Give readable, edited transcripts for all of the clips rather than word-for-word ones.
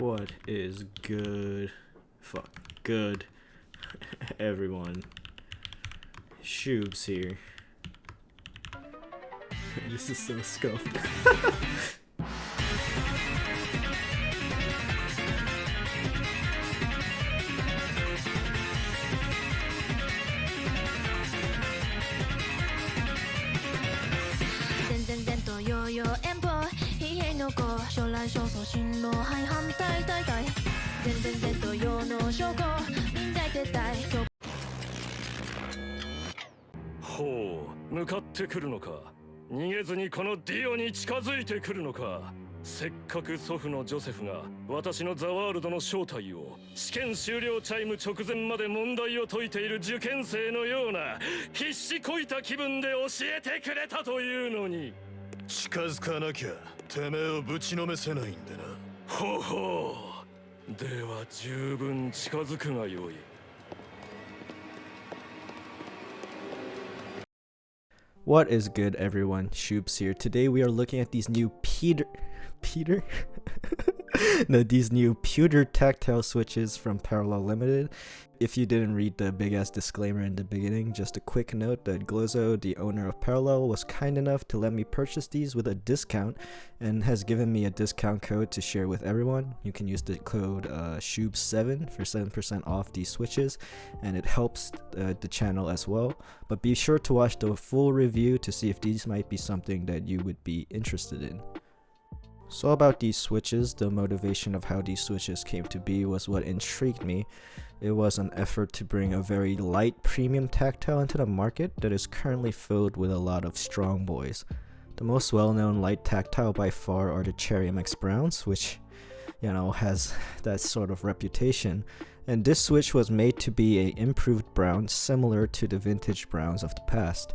What is good? Fuck. Good. Everyone. Shoobs here. This is so scuffed.ほう、向かってくるのか。逃げずにこのディオに近づいてくるのか。せっかく祖父のジョセフが私のザワールドの正体を試験終了チャイム直前まで問題を解いている受験生のような必死こいた気分で教えてくれたというのに。近づかなきゃてめえをぶちのめせないんでな。ほうほう。では十分近づくがよい。What is good, everyone? Shoobs here. Today we are looking at these new these new Pewter tactile switches from Parallel Limited. If you didn't read the big ass disclaimer in the beginning, just a quick note that Glizzo, the owner of Parallel, was kind enough to let me purchase these with a discount and has given me a discount code to share with everyone. You can use the code SHOOB7 for 7% off these switches, and it helps the channel as well. But be sure to watch the full review to see if these might be something that you would be interested in. So about these switches, the motivation of how these switches came to be was what intrigued me. It was an effort to bring a very light premium tactile into the market that is currently filled with a lot of strong boys. The most well-known light tactile by far are the Cherry MX Browns, which, you know, has that sort of reputation. And this switch was made to be an improved brown similar to the vintage browns of the past.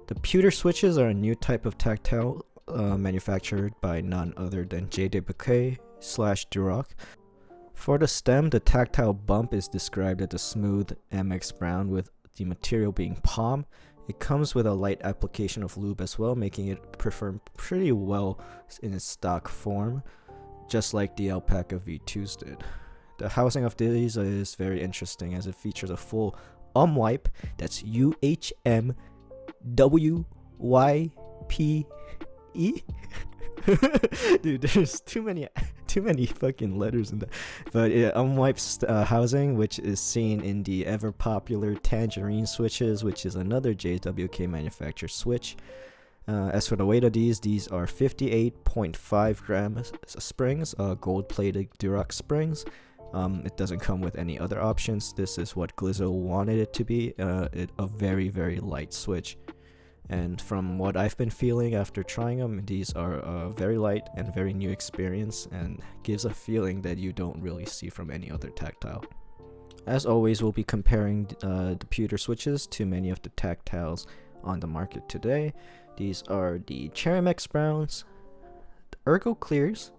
The Pewter switches are a new type of tactile manufactured by none other than JoJo/Duroc. For the stem, the tactile bump is described as a smooth MX brown with the material being palm. It comes with a light application of lube as well, making it perform pretty well in its stock form, just like the Alpaca V2s did. The housing of these is very interesting as it features a full wipe, that's UHMWPE. Dude, there's too many fucking letters in that. But yeah, unwiped housing, which is seen in the ever popular Tangerine switches, which is another JWK manufactured switch. As for the weight of these are 58.5 grams springs, gold plated Duroc springs. It doesn't come with any other options. This is what Glizzo wanted it to be, a very, very light switch. And from what I've been feeling after trying them, these are a very light and very new experience and gives a feeling that you don't really see from any other tactile. As always, we'll be comparing the Pewter switches to many of the tactiles on the market today. These are the Cherry MX Browns, the Ergo Clears,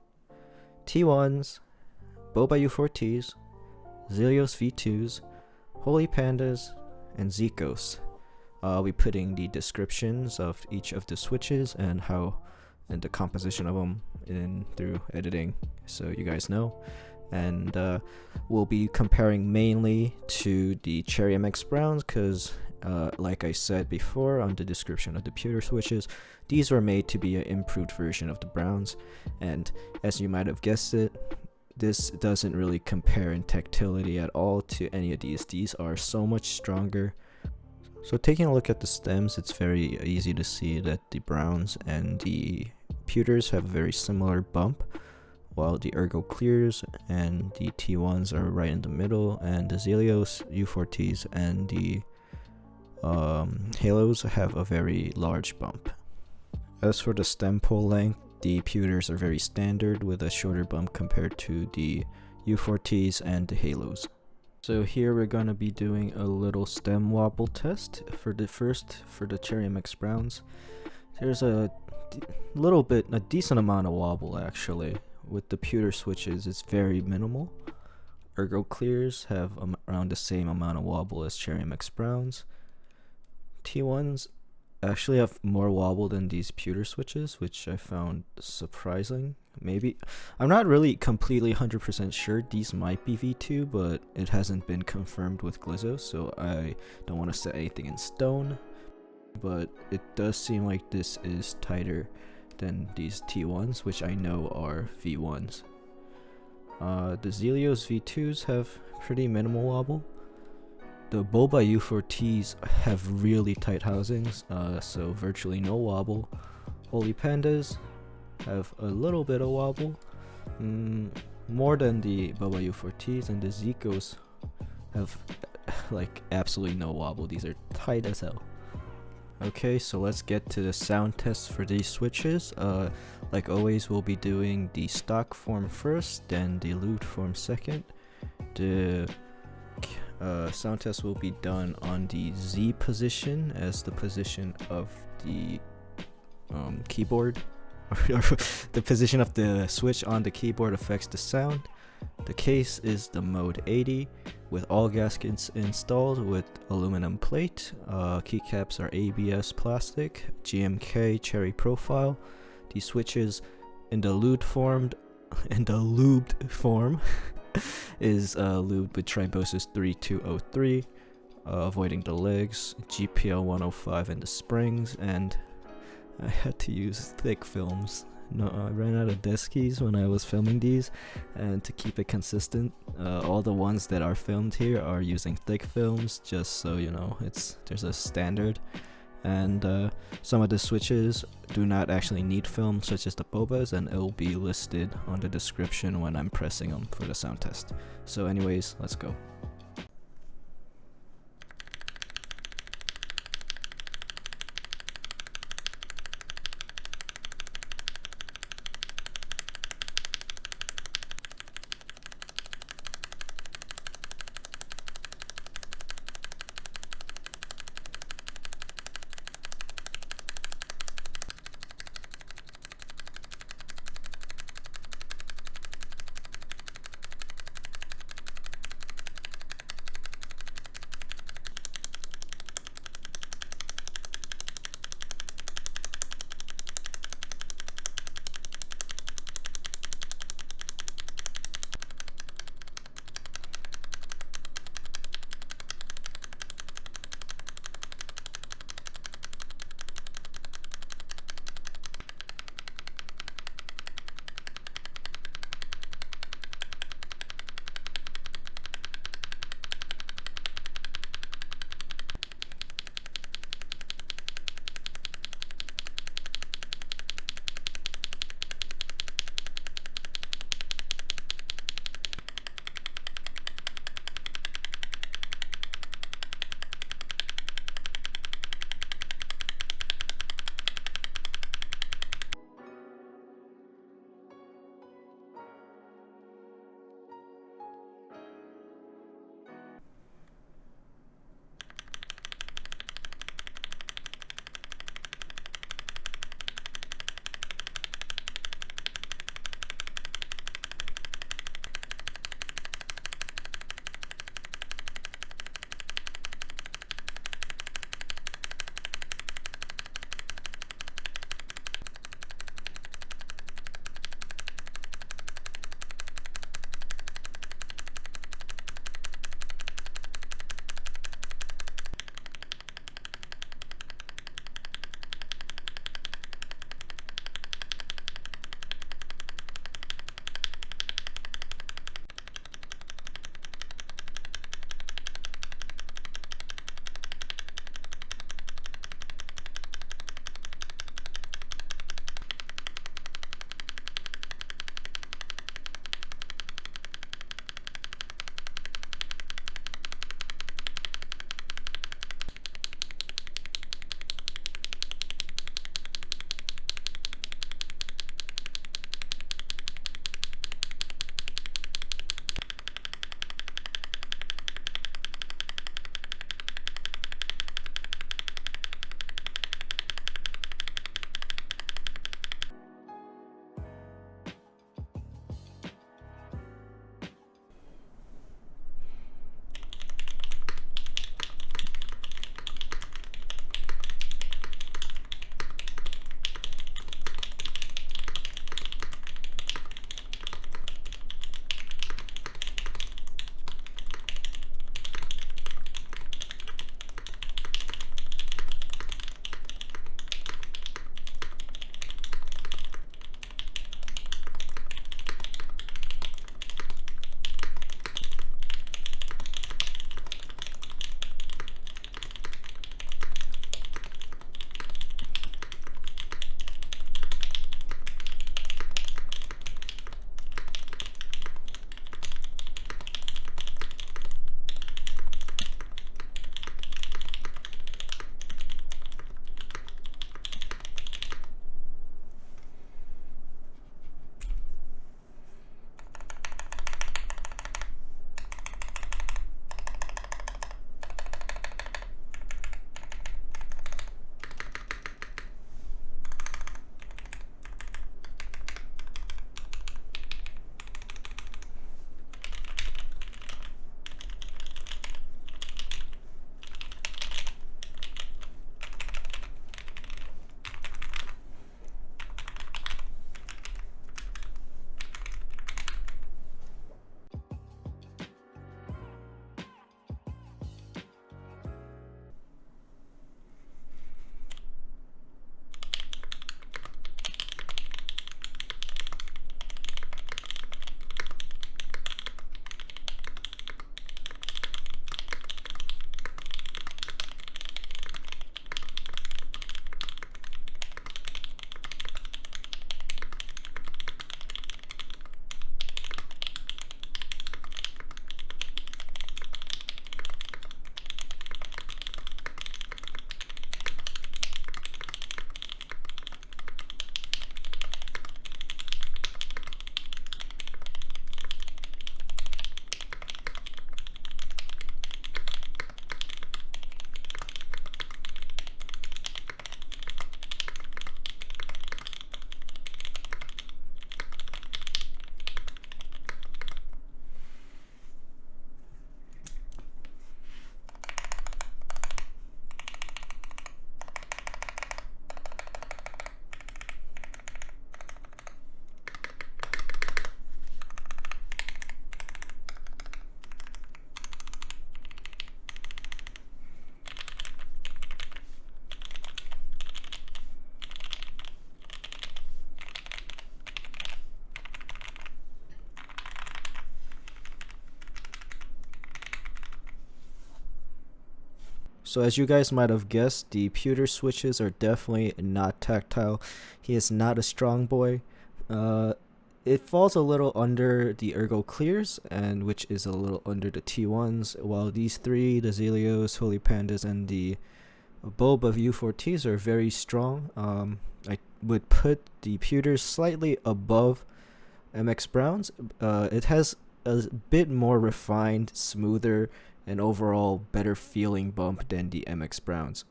T1s, Lubed U4Ts, Zealios V2s, Holy Pandas, and Zykos. I'll be putting the descriptions of each of the switches and the composition of them in through editing, so you guys know. And we'll be comparing mainly to the Cherry MX Browns because, like I said before on the description of the Pewter switches, these were made to be an improved version of the Browns. And as you might have guessed it, this doesn't really compare in tactility at all to any of these. These are so much stronger. So taking a look at the stems, it's very easy to see that the Browns and the Pewters have a very similar bump, while the Ergo Clears and the T1s are right in the middle, and the Zealios, U4Ts, and the Halos have a very large bump. As for the stem pole length, the Pewters are very standard with a shorter bump compared to the U4Ts and the Halos. So here we're going to be doing a little stem wobble test for the Cherry MX Browns. There's a decent amount of wobble actually. With the Pewter switches, it's very minimal. Ergo Clears have around the same amount of wobble as Cherry MX Browns. T1s actually have more wobble than these Pewter switches, which I found surprising. Maybe I'm not really completely 100% sure. These might be V2, but it hasn't been confirmed with glizzo, so I don't want to set anything in stone. But it does seem like this is tighter than these T1s, which I know are V1s. The Zealios V2s have pretty minimal wobble. The Lubed U4Ts have really tight housings, so virtually no wobble. Holy Pandas have a little bit of wobble, more than the Lubed U4Ts, and the Zykos have like absolutely no wobble. These are tight as hell. Okay, so let's get to the sound tests for these switches. Like always, we'll be doing the stock form first, then the lubed form second. The sound test will be done on the Z position, as the position of the keyboard, or the position of the switch on the keyboard affects the sound. The case is the mode 80 with all gaskets installed with aluminum plate. Keycaps are ABS plastic, GMK cherry profile. The switches in the lubed form is lubed with Tribosis 3203, avoiding the legs, GPL 105 in the springs, and I had to use thick films. No, I ran out of desk keys when I was filming these, and to keep it consistent, all the ones that are filmed here are using thick films, just so you know, there's a standard. And some of the switches do not actually need film, such as the bobas, and it will be listed on the description when I'm pressing them for the sound test. So anyways, let's go. So as you guys might have guessed, the Pewter Switches are definitely not tactile. He is not a strong boy. It falls a little under the Ergo Clears, and which is a little under the T1s, while these three, the Zealios, Holy Pandas, and the Lubed U4Ts are very strong. I would put the Pewters slightly above MX Browns. It has a bit more refined, smoother, and overall better feeling bump than the MX Browns.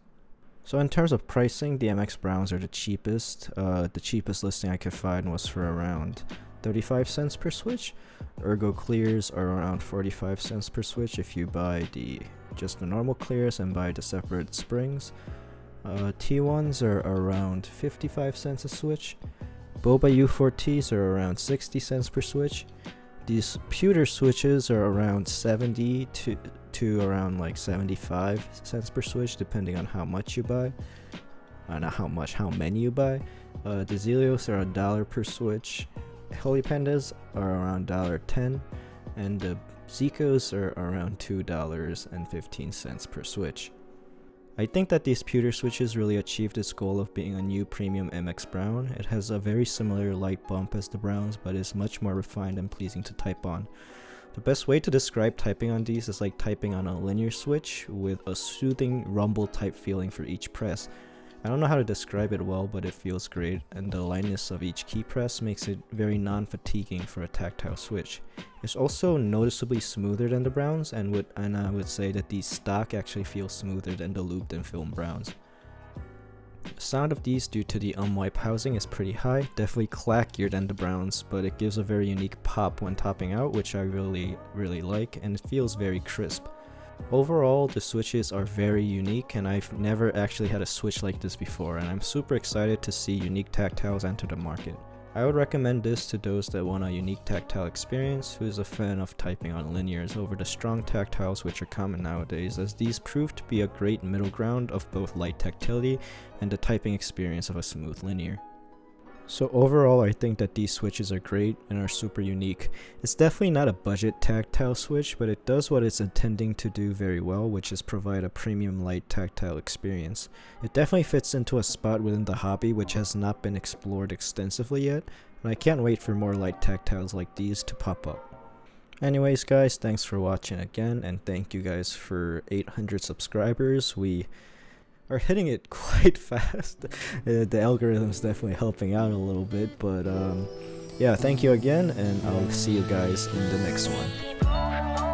So in terms of pricing, the MX Browns are the cheapest. The cheapest listing I could find was for around 35 cents per switch. Ergo Clears are around 45 cents per switch if you buy just the normal clears and buy the separate springs. T1s are around 55 cents a switch. Lubed U4Ts are around 60 cents per switch. These Pewter switches are around 70 to around like 75 cents per switch, depending on how much you buy. Not how many you buy. The Zealios are $1 per switch. Holy Pandas are around $1.10, and the Zykos are around $2.15 per switch. I think that these Pewter switches really achieved its goal of being a new premium MX Brown. It has a very similar light bump as the Browns, but is much more refined and pleasing to type on. The best way to describe typing on these is like typing on a linear switch with a soothing rumble type feeling for each press. I don't know how to describe it well, but it feels great, and the lightness of each key press makes it very non-fatiguing for a tactile switch. It's also noticeably smoother than the Browns, and I would say that these stock actually feel smoother than the Lubed and Film Browns. The sound of these due to the unwipe housing is pretty high, definitely clackier than the Browns, but it gives a very unique pop when topping out, which I really like, and it feels very crisp. Overall, the switches are very unique, and I've never actually had a switch like this before, and I'm super excited to see unique tactiles enter the market. I would recommend this to those that want a unique tactile experience, who is a fan of typing on linears over the strong tactiles which are common nowadays, as these prove to be a great middle ground of both light tactility and the typing experience of a smooth linear. So overall, I think that these switches are great and are super unique. It's definitely not a budget tactile switch, but it does what it's intending to do very well, which is provide a premium light tactile experience. It definitely fits into a spot within the hobby which has not been explored extensively yet, and I can't wait for more light tactiles like these to pop up. Anyways guys, thanks for watching again, and thank you guys for 800 subscribers. We are hitting it quite fast. The algorithm is definitely helping out a little bit, but yeah, thank you again, and I'll see you guys in the next one.